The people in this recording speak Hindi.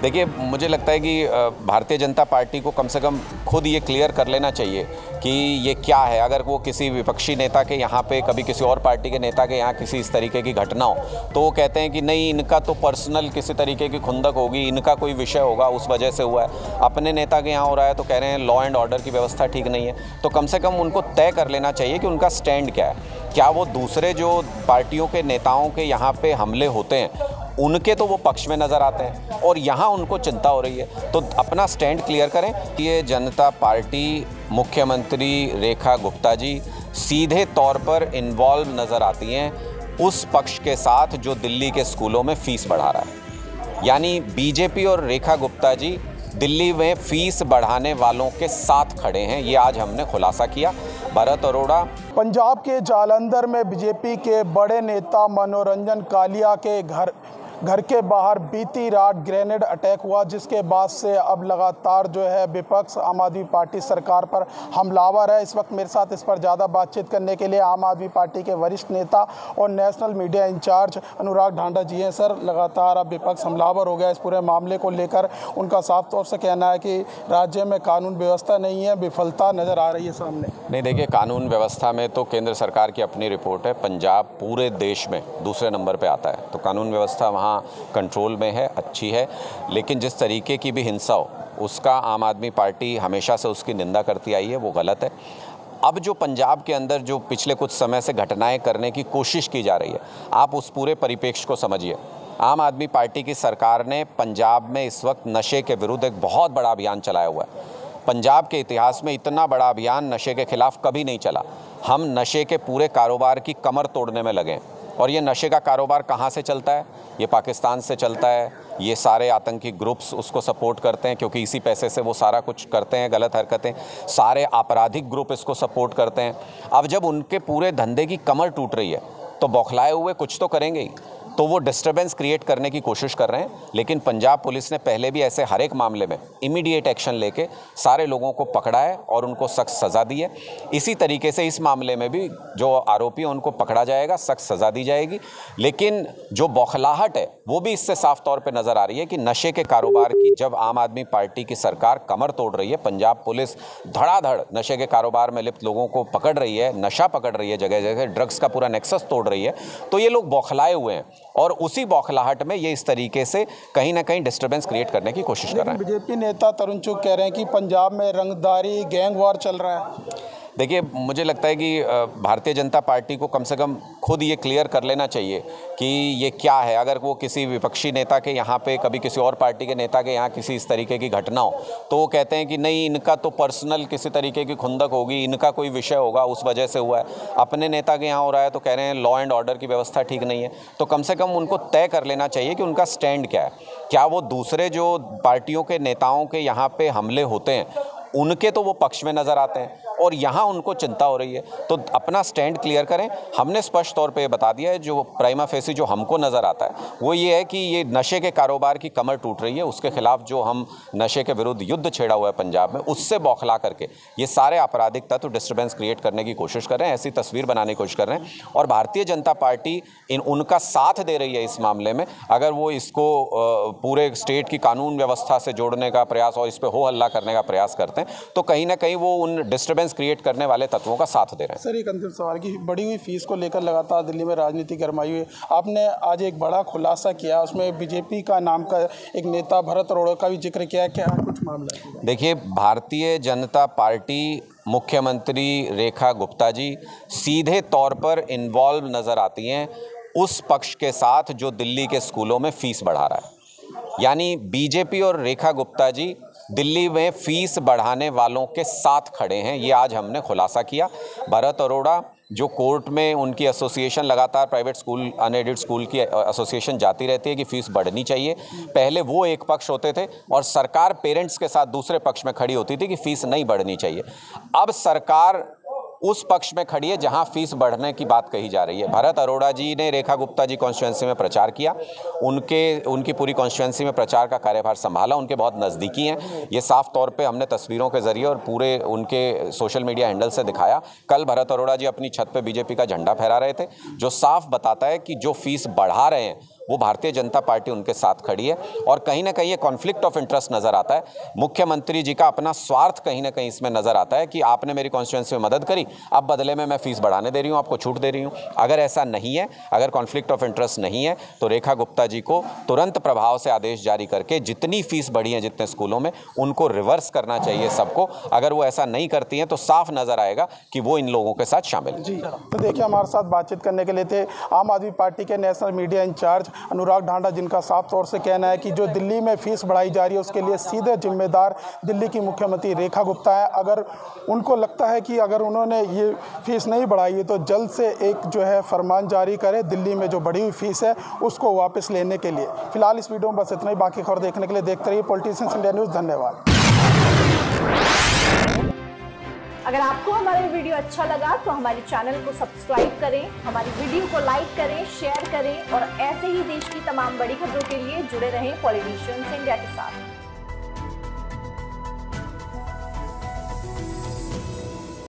देखिए, मुझे लगता है कि भारतीय जनता पार्टी को कम से कम खुद ये क्लियर कर लेना चाहिए कि ये क्या है। अगर वो किसी विपक्षी नेता के यहाँ पे, कभी किसी और पार्टी के नेता के यहाँ किसी इस तरीके की घटना हो तो वो कहते हैं कि नहीं, इनका तो पर्सनल किसी तरीके की खुंदक होगी, इनका कोई विषय होगा, उस वजह से हुआ है। अपने नेता के यहाँ हो रहा है तो कह रहे हैं लॉ एंड ऑर्डर की व्यवस्था ठीक नहीं है। तो कम से कम उनको तय कर लेना चाहिए कि उनका स्टैंड क्या है। क्या वो दूसरे जो पार्टियों के नेताओं के यहाँ पे हमले होते हैं उनके तो वो पक्ष में नज़र आते हैं और यहाँ उनको चिंता हो रही है, तो अपना स्टैंड क्लियर करें। ये जनता पार्टी मुख्यमंत्री रेखा गुप्ता जी सीधे तौर पर इन्वॉल्व नज़र आती हैं उस पक्ष के साथ जो दिल्ली के स्कूलों में फ़ीस बढ़ा रहा है। यानी बीजेपी और रेखा गुप्ता जी दिल्ली में फ़ीस बढ़ाने वालों के साथ खड़े हैं, ये आज हमने खुलासा किया। भरत अरोड़ा। पंजाब के जालंधर में बीजेपी के बड़े नेता मनोरंजन कालिया के घर के बाहर बीती रात ग्रेनेड अटैक हुआ, जिसके बाद से अब लगातार जो है विपक्ष आम आदमी पार्टी सरकार पर हमलावर है। इस वक्त मेरे साथ इस पर ज़्यादा बातचीत करने के लिए आम आदमी पार्टी के वरिष्ठ नेता और नेशनल मीडिया इंचार्ज अनुराग ढांडा जी हैं। सर, लगातार अब विपक्ष हमलावर हो गया इस पूरे मामले को लेकर। उनका साफ तौर से कहना है कि राज्य में कानून व्यवस्था नहीं है, विफलता नज़र आ रही है सामने। नहीं, देखिए, कानून व्यवस्था में तो केंद्र सरकार की अपनी रिपोर्ट है, पंजाब पूरे देश में दूसरे नंबर पे आता है। तो कानून व्यवस्था वहाँ कंट्रोल में है, अच्छी है। लेकिन जिस तरीके की भी हिंसा हो उसका आम आदमी पार्टी हमेशा से उसकी निंदा करती आई है, वो गलत है। अब जो पंजाब के अंदर जो पिछले कुछ समय से घटनाएं करने की कोशिश की जा रही है, आप उस पूरे परिप्रेक्ष्य को समझिए। आम आदमी पार्टी की सरकार ने पंजाब में इस वक्त नशे के विरुद्ध एक बहुत बड़ा अभियान चलाया हुआ है। पंजाब के इतिहास में इतना बड़ा अभियान नशे के खिलाफ कभी नहीं चला। हम नशे के पूरे कारोबार की कमर तोड़ने में लगे हैं। और ये नशे का कारोबार कहाँ से चलता है? ये पाकिस्तान से चलता है। ये सारे आतंकी ग्रुप्स उसको सपोर्ट करते हैं क्योंकि इसी पैसे से वो सारा कुछ करते हैं, गलत हरकतें। सारे आपराधिक ग्रुप इसको सपोर्ट करते हैं। अब जब उनके पूरे धंधे की कमर टूट रही है तो बौखलाए हुए कुछ तो करेंगे ही, तो वो डिस्टर्बेंस क्रिएट करने की कोशिश कर रहे हैं। लेकिन पंजाब पुलिस ने पहले भी ऐसे हर एक मामले में इमीडिएट एक्शन लेके सारे लोगों को पकड़ा है और उनको सख्त सज़ा दी है। इसी तरीके से इस मामले में भी जो आरोपी हैं उनको पकड़ा जाएगा, सख्त सज़ा दी जाएगी। लेकिन जो बौखलाहट है वो भी इससे साफ तौर पे नज़र आ रही है कि नशे के कारोबार की जब आम आदमी पार्टी की सरकार कमर तोड़ रही है, पंजाब पुलिस धड़ाधड़ नशे के कारोबार में लिप्त लोगों को पकड़ रही है, नशा पकड़ रही है, जगह जगह ड्रग्स का पूरा नेक्सस तोड़ रही है, तो ये लोग बौखलाए हुए हैं और उसी बौखलाहट में ये इस तरीके से कहीं ना कहीं डिस्टर्बेंस क्रिएट करने की कोशिश कर रहे हैं। बीजेपी नेता तरुण चुग कह रहे हैं कि पंजाब में रंगदारी गैंग वॉर चल रहा है। देखिए, मुझे लगता है कि भारतीय जनता पार्टी को कम से कम खुद ये क्लियर कर लेना चाहिए कि ये क्या है। अगर वो किसी विपक्षी नेता के यहाँ पे, कभी किसी और पार्टी के नेता के यहाँ किसी इस तरीके की घटना हो तो वो कहते हैं कि नहीं, इनका तो पर्सनल किसी तरीके की खुंदक होगी, इनका कोई विषय होगा, उस वजह से हुआ है। अपने नेता के यहाँ हो रहा है तो कह रहे हैं लॉ एंड ऑर्डर की व्यवस्था ठीक नहीं है। तो कम से कम उनको तय कर लेना चाहिए कि उनका स्टैंड क्या है। क्या वो दूसरे जो पार्टियों के नेताओं के यहाँ पे हमले होते हैं उनके तो वो पक्ष में नज़र आते हैं और यहाँ उनको चिंता हो रही है, तो अपना स्टैंड क्लियर करें। हमने स्पष्ट तौर पे ये बता दिया है, जो प्राइमा फेसी जो हमको नज़र आता है वो ये है कि ये नशे के कारोबार की कमर टूट रही है, उसके खिलाफ जो हम नशे के विरुद्ध युद्ध छेड़ा हुआ है पंजाब में, उससे बौखला करके ये सारे आपराधिक तत्व डिस्टर्बेंस क्रिएट करने की कोशिश कर रहे हैं, ऐसी तस्वीर बनाने की कोशिश कर रहे हैं। और भारतीय जनता पार्टी उनका साथ दे रही है इस मामले में। अगर वो इसको पूरे स्टेट की कानून व्यवस्था से जोड़ने का प्रयास और इस पर हो हल्ला करने का प्रयास करते हैं तो कहीं ना कहीं वो उन डिस्टर्बेंस क्रिएट करने वाले तत्वों का साथ दे रहे हैं। सर, एक अंतिम सवाल की बढ़ी हुई फीस को लेकर लगातार दिल्ली में राजनीति गरमाई हुई है। आपने आज एक बड़ा खुलासा किया, उसमें बीजेपी का नाम का एक नेता भरत अरोड़ा का भी जिक्र किया, क्या कुछ मामला है? देखिए, भारतीय जनता पार्टी मुख्यमंत्री रेखा गुप्ता जी सीधे तौर पर इन्वॉल्व नज़र आती हैं उस पक्ष के साथ जो दिल्ली के स्कूलों में फ़ीस बढ़ा रहा है। यानी बीजेपी और रेखा गुप्ता जी दिल्ली में फ़ीस बढ़ाने वालों के साथ खड़े हैं, ये आज हमने खुलासा किया। भरत अरोड़ा जो कोर्ट में उनकी एसोसिएशन लगातार प्राइवेट स्कूल, अनएडेड स्कूल की एसोसिएशन जाती रहती है कि फ़ीस बढ़नी चाहिए। पहले वो एक पक्ष होते थे और सरकार पेरेंट्स के साथ दूसरे पक्ष में खड़ी होती थी कि फ़ीस नहीं बढ़नी चाहिए। अब सरकार उस पक्ष में खड़ी है जहां फीस बढ़ने की बात कही जा रही है। भरत अरोड़ा जी ने रेखा गुप्ता जी कॉन्स्टिट्यूंसी में प्रचार किया, उनकी पूरी कॉन्स्टिट्यूंसी में प्रचार का कार्यभार संभाला, उनके बहुत नज़दीकी हैं। ये साफ तौर पे हमने तस्वीरों के जरिए और पूरे उनके सोशल मीडिया हैंडल से दिखाया। कल भरत अरोड़ा जी अपनी छत पे बीजेपी का झंडा फहरा रहे थे, जो साफ बताता है कि जो फीस बढ़ा रहे हैं वो भारतीय जनता पार्टी उनके साथ खड़ी है। और कहीं ना कहीं ये कॉन्फ्लिक्ट ऑफ इंटरेस्ट नज़र आता है। मुख्यमंत्री जी का अपना स्वार्थ कहीं ना कहीं इसमें नज़र आता है कि आपने मेरी कॉन्स्टिट्यूंसी में मदद करी, अब बदले में मैं फीस बढ़ाने दे रही हूँ, आपको छूट दे रही हूँ। अगर ऐसा नहीं है, अगर कॉन्फ्लिक्ट ऑफ इंटरेस्ट नहीं है, तो रेखा गुप्ता जी को तुरंत प्रभाव से आदेश जारी करके जितनी फीस बढ़ी है जितने स्कूलों में, उनको रिवर्स करना चाहिए सबको। अगर वो ऐसा नहीं करती हैं तो साफ नज़र आएगा कि वो इन लोगों के साथ शामिल जी। तो देखिए, हमारे साथ बातचीत करने के लिए थे आम आदमी पार्टी के नेशनल मीडिया इंचार्ज अनुराग ढांडा, जिनका साफ तौर से कहना है कि जो दिल्ली में फीस बढ़ाई जा रही है उसके लिए सीधे जिम्मेदार दिल्ली की मुख्यमंत्री रेखा गुप्ता है। अगर उनको लगता है कि अगर उन्होंने ये फीस नहीं बढ़ाई है तो जल्द से एक जो है फरमान जारी करे दिल्ली में जो बढ़ी हुई फीस है उसको वापस लेने के लिए। फिलहाल इस वीडियो में बस इतना ही। बाकी खबर देखने के लिए देखते रहिए पॉलिटिशियंस इंडिया न्यूज़। धन्यवाद। अगर आपको हमारा वीडियो अच्छा लगा तो हमारे चैनल को सब्सक्राइब करें, हमारी वीडियो को लाइक करें, शेयर करें और ऐसे ही देश की तमाम बड़ी खबरों के लिए जुड़े रहें पॉलिटिशियंस इंडिया के साथ।